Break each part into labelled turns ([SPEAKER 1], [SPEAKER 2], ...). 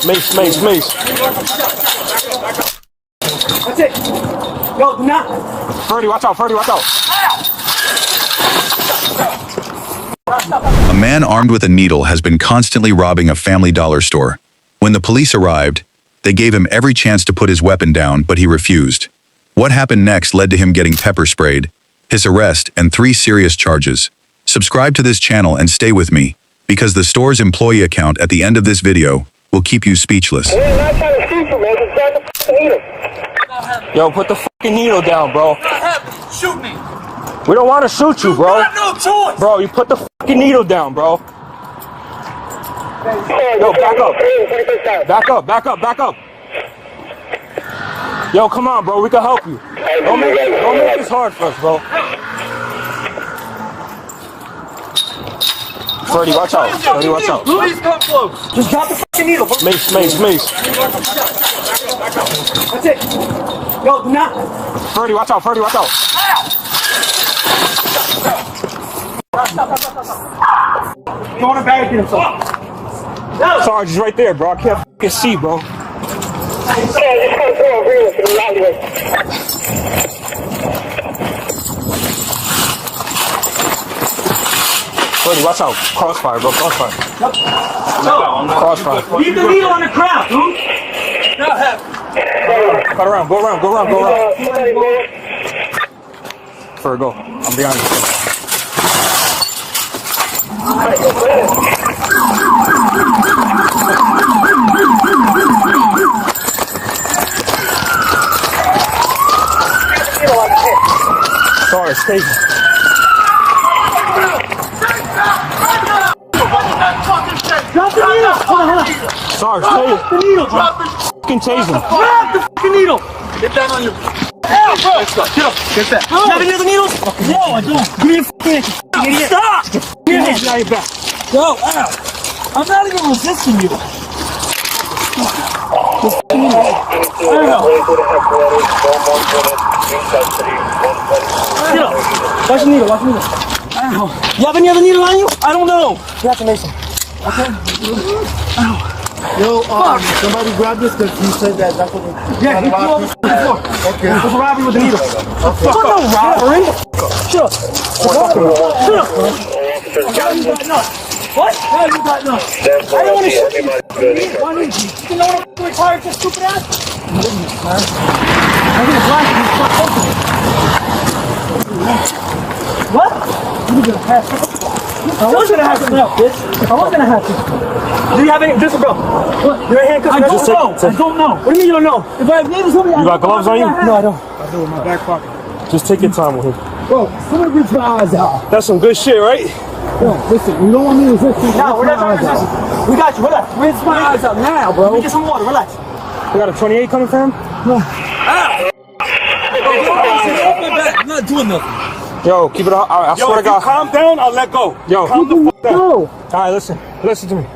[SPEAKER 1] Mace.
[SPEAKER 2] That's it. Yo, do not.
[SPEAKER 1] Ferdy, watch out.
[SPEAKER 3] A man armed with a needle has been constantly robbing a Family Dollar store. When the police arrived, they gave him every chance to put his weapon down, but he refused. What happened next led to him getting pepper sprayed, his arrest, and 3 serious charges. Subscribe to this channel and stay with me, because the store's employee account at the end of this video will keep you speechless.
[SPEAKER 1] Yo, put the fucking needle down, bro.
[SPEAKER 2] Shoot me.
[SPEAKER 1] We don't want to shoot you, bro.
[SPEAKER 2] got no choice.
[SPEAKER 1] Bro, you put the fucking needle down, bro. Yo, back up. Yo, come on, bro. We can help you. Don't make this hard for us, bro. Ferdy, watch out.
[SPEAKER 2] Please come close. Just drop the fucking needle, bro.
[SPEAKER 1] Mace.
[SPEAKER 2] That's it. Yo, do not.
[SPEAKER 1] Ferdy, watch out.
[SPEAKER 2] Go on a barricade himself. No.
[SPEAKER 1] Sarge is right there, bro. I can't fucking see, bro. Ferdy, watch out. Crossfire, bro. Crossfire.
[SPEAKER 2] Leave the needle on the ground, dude.
[SPEAKER 1] Cut around. Go around. Ferdy, go. I'm behind you. Sorry, stay.
[SPEAKER 2] Drop the needle. Hold on.
[SPEAKER 1] Sorry,
[SPEAKER 2] Drop
[SPEAKER 1] stay.
[SPEAKER 2] the needle, bro.
[SPEAKER 1] Fucking tase him.
[SPEAKER 2] Drop the fucking needle. Get down on your. Ow, bro. Let's go. Get up. Get that. You have any other needles? No, I don't. Give me a fucking idiot. Stop.
[SPEAKER 1] Get your hands behind your back.
[SPEAKER 2] Go. Ow. I'm not even resisting you. Watch the needle. Ow. You have any other needle on you? I don't know. You have to Mason. Okay. Ow.
[SPEAKER 4] Yo, somebody grab this because he said that's what he...
[SPEAKER 2] Yeah, he threw on the floor.
[SPEAKER 4] Okay.
[SPEAKER 2] It was a robbery with a needle. Fuck no robbery. Shut up. What? No, you got none. I don't want to shoot you. Why didn't you? You know what I'm retired for, stupid ass? I'm gonna blast you. What? You're gonna pass. I was gonna have to now, bitch. I was gonna have to. Do you have any? Just bro. What? You're handcuffed. I don't know. I don't know. What do you mean you don't know? If I have needles on me,
[SPEAKER 1] You got gloves on you?
[SPEAKER 2] No, I don't.
[SPEAKER 4] I do in my back pocket.
[SPEAKER 1] Just take your time with him.
[SPEAKER 4] Bro, somebody rinse my eyes out.
[SPEAKER 1] That's some good shit, right?
[SPEAKER 4] Yo, listen, you don't want me to resist you.
[SPEAKER 2] No, we're not trying to resist. We got you. Relax.
[SPEAKER 4] Rinse my eyes out now, bro.
[SPEAKER 2] Let me get some water. Relax.
[SPEAKER 1] We got a 28 coming for him?
[SPEAKER 2] I'm not doing nothing.
[SPEAKER 1] Yo, keep it up. I swear to God.
[SPEAKER 4] Calm down, I'll let go.
[SPEAKER 1] Yo,
[SPEAKER 4] Calm the fuck down.
[SPEAKER 1] all right, listen to me.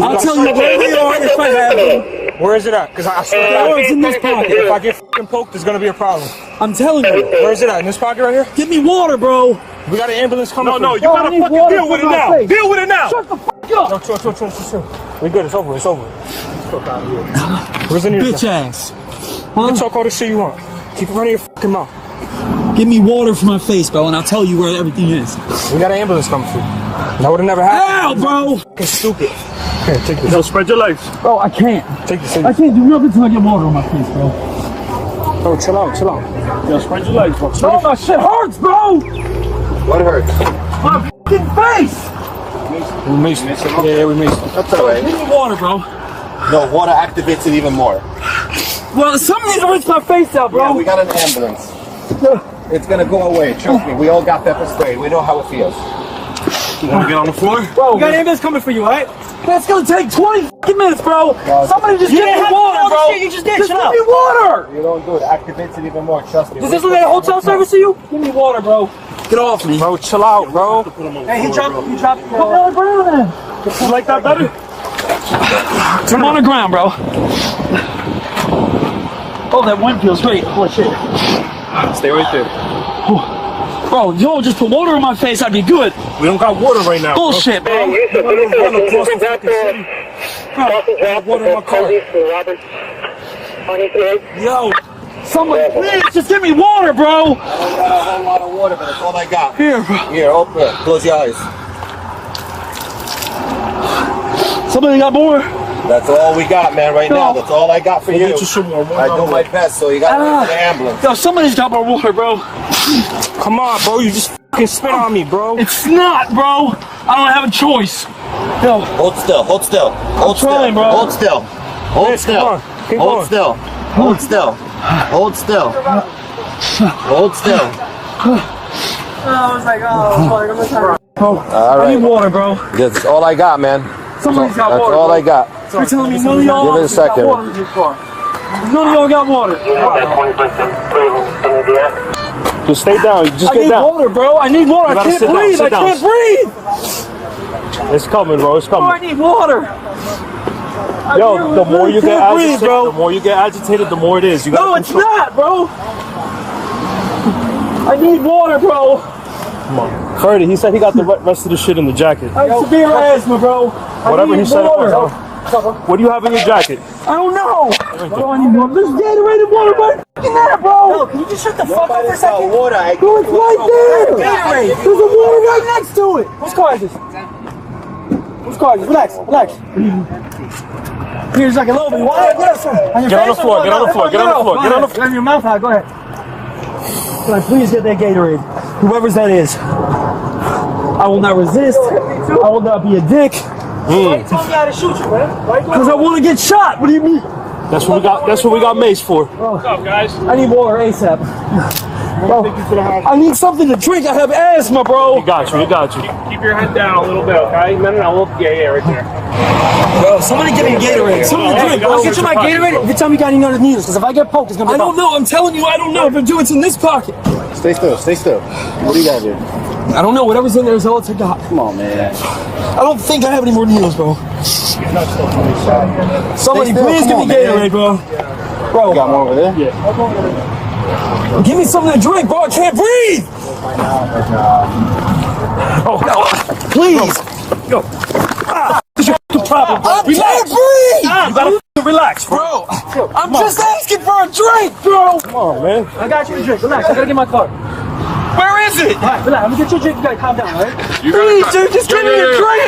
[SPEAKER 2] I'll tell you where we are if I have to.
[SPEAKER 1] Where is it at? Because I swear to God,
[SPEAKER 2] It's in this pocket.
[SPEAKER 1] if I get fucking poked, there's gonna be a problem.
[SPEAKER 2] I'm telling you.
[SPEAKER 1] Where is it at? In this pocket right here?
[SPEAKER 2] Give me water, bro.
[SPEAKER 1] We got an ambulance coming.
[SPEAKER 4] No, you
[SPEAKER 2] Yo, I
[SPEAKER 4] gotta
[SPEAKER 2] need
[SPEAKER 4] fucking
[SPEAKER 2] water
[SPEAKER 4] deal with it
[SPEAKER 2] for my
[SPEAKER 4] now.
[SPEAKER 2] face.
[SPEAKER 4] Deal with it now.
[SPEAKER 2] Shut the fuck up.
[SPEAKER 1] No, chill. We good. It's over. Where's the needle?
[SPEAKER 2] Bitch ass.
[SPEAKER 1] You can talk all the shit you want. Keep it running your fucking mouth.
[SPEAKER 2] Give me water for my face, bro, and I'll tell you where everything is.
[SPEAKER 1] We got an ambulance coming through. That would have never happened.
[SPEAKER 2] Ow, bro.
[SPEAKER 1] Fucking stupid. Here, take this.
[SPEAKER 4] Yo, spread your legs.
[SPEAKER 2] Bro, I can't.
[SPEAKER 1] Take this.
[SPEAKER 2] I can't do nothing until I get water on my face, bro.
[SPEAKER 1] Oh, chill out.
[SPEAKER 4] Yo, spread your legs, bro.
[SPEAKER 2] No, my shit hurts, bro.
[SPEAKER 4] What hurts?
[SPEAKER 2] My fucking face.
[SPEAKER 1] We missed it. Yeah, we missed it.
[SPEAKER 4] That's alright.
[SPEAKER 2] Give me water, bro.
[SPEAKER 4] No, water activates it even more.
[SPEAKER 2] Well, something needs to rinse my face out, bro.
[SPEAKER 4] Yeah, we got an ambulance. It's gonna go away, trust me. We all got pepper sprayed. We know how it feels. You wanna get on the floor?
[SPEAKER 2] Bro, we got an ambulance coming for you, alright? That's gonna take 20 fucking minutes, bro. Somebody just give me water, bro.
[SPEAKER 5] You just did.
[SPEAKER 2] Just
[SPEAKER 5] Shut
[SPEAKER 2] give
[SPEAKER 5] up.
[SPEAKER 2] me water.
[SPEAKER 4] You don't do it. Activates it even more, trust me.
[SPEAKER 2] Does this look like a hotel service to you? Give me water, bro. Get off me.
[SPEAKER 1] Bro, chill out, bro.
[SPEAKER 2] Hey, he dropped. Put me on the ground, then.
[SPEAKER 4] You like that better?
[SPEAKER 2] Put him on the ground, bro. Oh, that wind feels great. Oh, shit.
[SPEAKER 4] Stay right there.
[SPEAKER 2] Bro, yo, just put water on my face. I'd be good.
[SPEAKER 4] We don't got water right now.
[SPEAKER 2] Bullshit, bro.
[SPEAKER 4] Run across the fucking city.
[SPEAKER 1] Water in my car.
[SPEAKER 2] Yo, somebody, please, just give me water, bro.
[SPEAKER 4] I don't got a whole lot of water, but that's all I got.
[SPEAKER 2] Here, bro.
[SPEAKER 4] Here, open it. Close your eyes.
[SPEAKER 2] Somebody got more?
[SPEAKER 4] That's all we got, man, right now. That's all I got for you.
[SPEAKER 1] Get you some more.
[SPEAKER 4] I do my best, so you got to wait for the ambulance.
[SPEAKER 2] Yo, somebody's got more water, bro.
[SPEAKER 1] Come on, bro. You just fucking spit on me, bro.
[SPEAKER 2] It's not, bro. I don't have a choice. Yo,
[SPEAKER 4] Hold still, hold still. Hold
[SPEAKER 2] trying,
[SPEAKER 4] still.
[SPEAKER 2] bro.
[SPEAKER 4] Hold still. Hold
[SPEAKER 1] Yes, come
[SPEAKER 4] still.
[SPEAKER 1] on. Keep
[SPEAKER 4] Hold
[SPEAKER 1] going.
[SPEAKER 4] still. Hold still. Hold still. Hold still.
[SPEAKER 2] bro,
[SPEAKER 4] All
[SPEAKER 2] I need
[SPEAKER 4] right.
[SPEAKER 2] water, bro.
[SPEAKER 4] That's all I got, man.
[SPEAKER 2] Somebody's got
[SPEAKER 4] That's
[SPEAKER 2] water.
[SPEAKER 4] all
[SPEAKER 2] bro.
[SPEAKER 4] I got.
[SPEAKER 2] You're telling me none of y'all
[SPEAKER 4] Give it a
[SPEAKER 2] got
[SPEAKER 4] second.
[SPEAKER 2] water in your car. None of y'all got water.
[SPEAKER 1] Just stay down. Just
[SPEAKER 2] I
[SPEAKER 1] get
[SPEAKER 2] need
[SPEAKER 1] down.
[SPEAKER 2] water, bro. I need water.
[SPEAKER 1] You
[SPEAKER 2] I
[SPEAKER 1] gotta
[SPEAKER 2] can't
[SPEAKER 1] sit down,
[SPEAKER 2] breathe.
[SPEAKER 1] sit
[SPEAKER 2] I
[SPEAKER 1] down.
[SPEAKER 2] can't breathe.
[SPEAKER 1] It's coming, bro. It's
[SPEAKER 2] Bro, I
[SPEAKER 1] coming.
[SPEAKER 2] need water.
[SPEAKER 1] Yo, the more you get
[SPEAKER 2] can't breathe,
[SPEAKER 1] agitated,
[SPEAKER 2] bro.
[SPEAKER 1] the more you get agitated, the more it is. You
[SPEAKER 2] No,
[SPEAKER 1] gotta
[SPEAKER 2] it's not, bro. I need water, bro.
[SPEAKER 1] Come on. Ferdy, he said he got the rest of the shit in the jacket.
[SPEAKER 2] I have severe asthma, bro.
[SPEAKER 1] Whatever
[SPEAKER 2] I
[SPEAKER 1] he
[SPEAKER 2] need
[SPEAKER 1] said it
[SPEAKER 2] water.
[SPEAKER 1] was. What do you have in your jacket?
[SPEAKER 2] I don't know. Bro, I need water. There's Gatorade water right in there, bro. Yo, can you just shut the fuck up for a second?
[SPEAKER 4] Water.
[SPEAKER 2] Bro, it's right there. Gatorade. There's a water right next to it. Whose car is this? Whose car is this? Relax, relax. Here's like a little bit. Why? Get on
[SPEAKER 1] Get on the floor, get on the floor, get on the floor, get on the floor.
[SPEAKER 2] Get your mouth out. Go ahead. Can I please get that Gatorade? Whoever's that is. I will not resist. I will not be a dick. Why you told me how to shoot you, man? Because I want to get shot. What do you mean?
[SPEAKER 1] That's what we got. That's what we got Mace for. What's up, guys?
[SPEAKER 2] I need water ASAP. Bro, I need something to drink. I have asthma, bro.
[SPEAKER 1] You got you. You got you.
[SPEAKER 5] Keep your head down a little bit, okay? No, yeah, right there.
[SPEAKER 2] Bro, somebody give me a Gatorade. Something to drink. I'll get you my Gatorade if you tell me you got any other needles. Because if I get poked, it's gonna be. I don't know. I'm telling you, I don't know. But it's in this pocket.
[SPEAKER 4] Stay still. Stay still. What do you got here?
[SPEAKER 2] I don't know. Whatever's in there is all I got.
[SPEAKER 4] Come on, man.
[SPEAKER 2] I don't think I have any more needles, bro. Somebody
[SPEAKER 4] still,
[SPEAKER 2] please
[SPEAKER 4] come
[SPEAKER 2] give
[SPEAKER 4] on,
[SPEAKER 2] me
[SPEAKER 4] man.
[SPEAKER 2] Gatorade, bro. Bro,
[SPEAKER 4] Got more over there?
[SPEAKER 2] give me something to drink, bro. I can't breathe. Oh, no. Please.
[SPEAKER 1] Yo. What's your problem, bro?
[SPEAKER 2] I can't breathe.
[SPEAKER 1] You gotta relax, bro.
[SPEAKER 2] I'm just asking for a drink, bro.
[SPEAKER 1] Come on, man.
[SPEAKER 2] I got you a drink. Relax. I gotta get my car.
[SPEAKER 1] Where is it?
[SPEAKER 2] All right, relax. I'm gonna get you a drink. You gotta calm down, all right?
[SPEAKER 5] You
[SPEAKER 2] Please, dude, just give me a drink.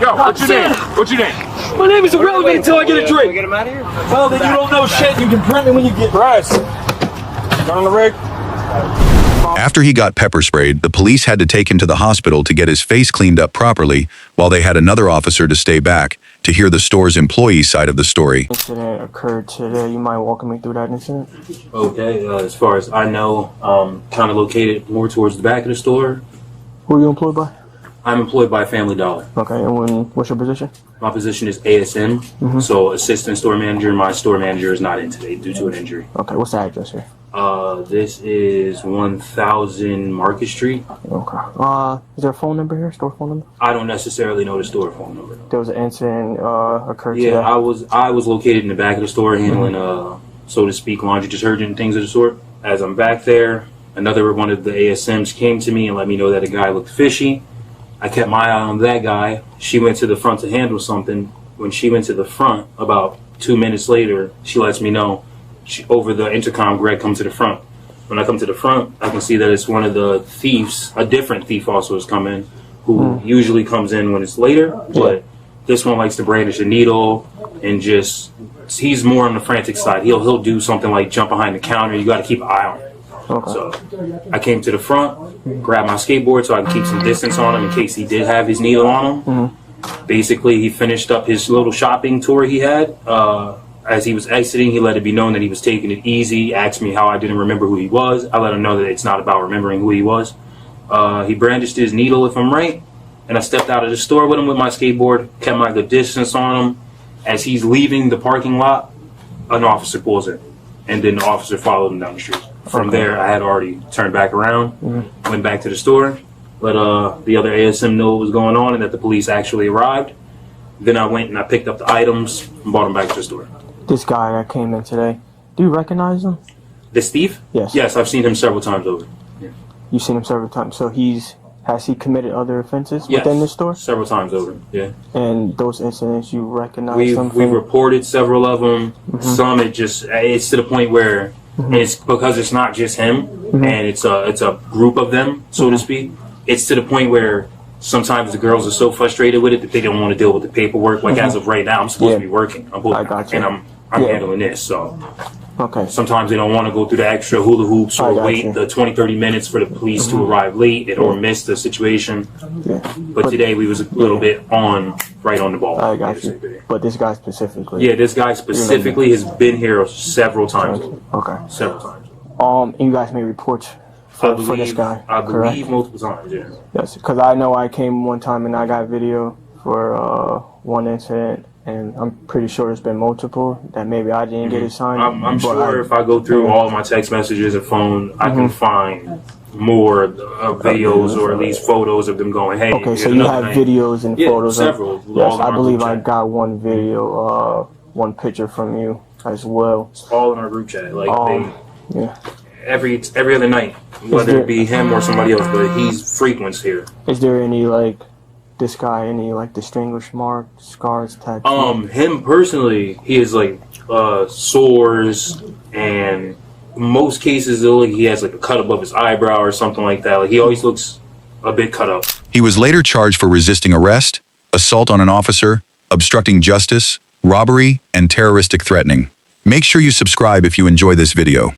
[SPEAKER 5] Yo, what's your name? What's your name?
[SPEAKER 2] My name is irrelevant until I get a drink.
[SPEAKER 4] Get him out of here?
[SPEAKER 2] Well, then you don't know shit. You can print me when you get.
[SPEAKER 1] Press. Got on the rig.
[SPEAKER 3] After he got pepper sprayed, the police had to take him to the hospital to get his face cleaned up properly, while they had another officer to stay back to hear the store's employee side of the story.
[SPEAKER 5] Incident occurred today. You mind walking me through that incident?
[SPEAKER 6] Okay, as far as I know, kind of located more towards the back of the store.
[SPEAKER 5] Who are you employed by?
[SPEAKER 6] I'm employed by Family Dollar.
[SPEAKER 5] Okay, and what's your position?
[SPEAKER 6] My position is ASM, so assistant store manager. My store manager is not in today due to an injury.
[SPEAKER 5] Okay, what's the address here?
[SPEAKER 6] This is 1000 Market Street.
[SPEAKER 5] Okay. Is there a phone number here? Store phone number?
[SPEAKER 6] I don't necessarily know the store phone number.
[SPEAKER 5] There was an incident occurred
[SPEAKER 6] Yeah,
[SPEAKER 5] today.
[SPEAKER 6] I was located in the back of the store handling, so to speak, laundry detergent and things of the sort. As I'm back there, another one of the ASMs came to me and let me know that a guy looked fishy. I kept my eye on that guy. She went to the front to handle something. When she went to the front, about 2 minutes later, she lets me know over the intercom, Greg, come to the front. When I come to the front, I can see that it's one of the thieves. A different thief also has come in, who usually comes in when it's later, but this one likes to brandish a needle and he's more on the frantic side. He'll do something like jump behind the counter. You got to keep an eye on him.
[SPEAKER 5] Okay.
[SPEAKER 6] So I came to the front, grabbed my skateboard so I can keep some distance on him in case he did have his needle on him. Basically, he finished up his little shopping tour he had. As he was exiting, he let it be known that he was taking it easy, asked me how I didn't remember who he was. I let him know that it's not about remembering who he was. He brandished his needle, if I'm right, and I stepped out of the store with him with my skateboard, kept my good distance on him. As he's leaving the parking lot, an officer pulls in, and then the officer followed him down the street. From there, I had already turned back around, went back to the store, let the other ASM know what was going on and that the police actually arrived. Then I went and I picked up the items and brought them back to the store.
[SPEAKER 5] This guy that came in today, do you recognize him?
[SPEAKER 6] This thief?
[SPEAKER 5] Yes.
[SPEAKER 6] Yes, I've seen him several times over.
[SPEAKER 5] You've seen him several times. So he's Has he committed other offenses
[SPEAKER 6] Yes,
[SPEAKER 5] within the store?
[SPEAKER 6] several times over. Yeah.
[SPEAKER 5] And those incidents, you recognize
[SPEAKER 6] We've
[SPEAKER 5] them?
[SPEAKER 6] reported several of them. Some it's to the point where it's because it's not just him, and it's a group of them, so to speak. It's to the point where sometimes the girls are so frustrated with it that they don't want to deal with the paperwork. Like as of right now, I'm supposed to be working.
[SPEAKER 5] I got you.
[SPEAKER 6] And I'm handling this. So
[SPEAKER 5] Okay.
[SPEAKER 6] sometimes they don't want to go through the extra hula hoops
[SPEAKER 5] I
[SPEAKER 6] or
[SPEAKER 5] got
[SPEAKER 6] wait
[SPEAKER 5] you.
[SPEAKER 6] the 20, 30 minutes for the police to arrive late or miss the situation.
[SPEAKER 5] Yeah.
[SPEAKER 6] But today we was a little bit right on the ball.
[SPEAKER 5] I got you. But this guy specifically.
[SPEAKER 6] Yeah, this guy specifically has been here several times.
[SPEAKER 5] Okay.
[SPEAKER 6] Several times.
[SPEAKER 5] And you guys made reports for this guy.
[SPEAKER 6] I
[SPEAKER 5] correct?
[SPEAKER 6] believe multiple times, yeah.
[SPEAKER 5] Yes, because I know I came one time and I got video for one incident, and I'm pretty sure there's been multiple that maybe I didn't get assigned.
[SPEAKER 6] I'm sure if I go through all my text messages and phone, I can find more videos or at least photos of them going, hey.
[SPEAKER 5] Okay, so you have videos and photos.
[SPEAKER 6] Several.
[SPEAKER 5] Yes, I believe I got one video, one picture from you as well.
[SPEAKER 6] It's all in our group chat. Like
[SPEAKER 5] Yeah.
[SPEAKER 6] every other night, whether it be him or somebody else, but he's frequents here.
[SPEAKER 5] Is there any this guy any distinguished marks, scars, tattoos?
[SPEAKER 6] Him personally, he has sores, and most cases he has a cut above his eyebrow or something like that. Like he always looks a bit cut up.
[SPEAKER 3] He was later charged for resisting arrest, assault on an officer, obstructing justice, robbery, and terroristic threatening. Make sure you subscribe if you enjoy this video.